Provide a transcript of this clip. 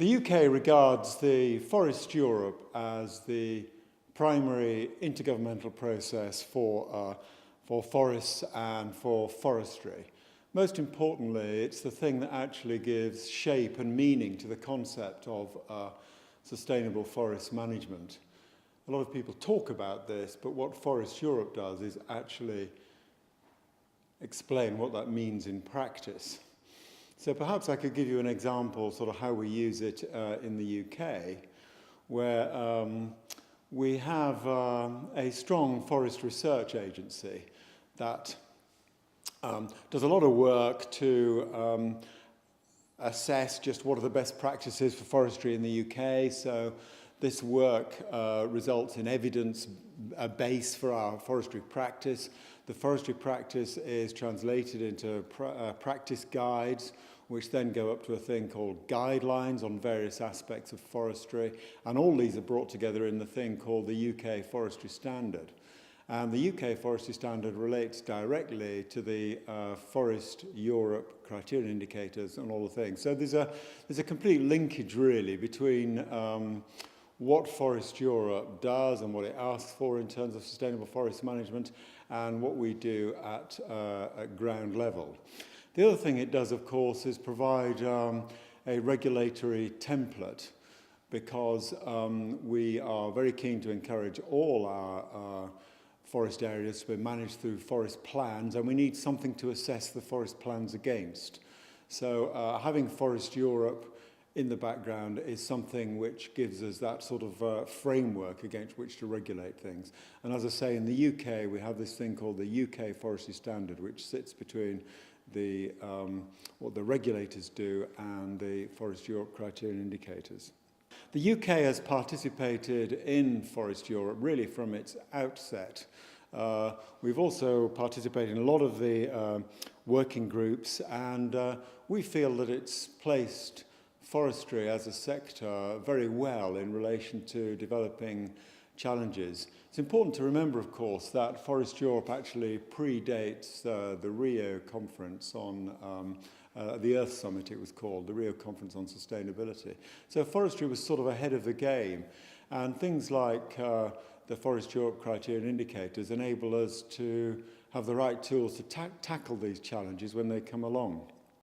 The UK regards the Forest Europe as the primary intergovernmental process for forests and for forestry. Most importantly, it's the thing that actually gives shape and meaning to the concept of sustainable forest management. A lot of people talk about this, but what Forest Europe does is actually explain what that means in practice. So perhaps I could give you an example, sort of how we use it in the UK, where we have a strong forest research agency that does a lot of work to assess just what are the best practices for forestry in the UK. So this work results in evidence, a base for our forestry practice. The forestry practice is translated into practice guides, which then go up to a thing called guidelines on various aspects of forestry. And all these are brought together in the thing called the UK Forestry Standard. And the UK Forestry Standard relates directly to the Forest Europe criterion indicators and all the things. So there's a complete linkage really between what Forest Europe does and what it asks for in terms of sustainable forest management and what we do at ground level. The other thing it does, of course, is provide a regulatory template, because we are very keen to encourage all our forest areas to be managed through forest plans, and we need something to assess the forest plans against. So having Forest Europe in the background is something which gives us that sort of framework against which to regulate things. And as I say, in the UK, we have this thing called the UK Forestry Standard, which sits between the what the regulators do and the Forest Europe criterion indicators. The UK has participated in Forest Europe really from its outset. We've also participated in a lot of the working groups, and we feel that it's placed forestry as a sector very well in relation to developing challenges. It's important to remember, of course, that Forest Europe actually predates the Rio conference on the Earth Summit, it was called, the Rio Conference on Sustainability. So forestry was sort of ahead of the game, and things like the Forest Europe criterion indicators enable us to have the right tools to tackle these challenges when they come along.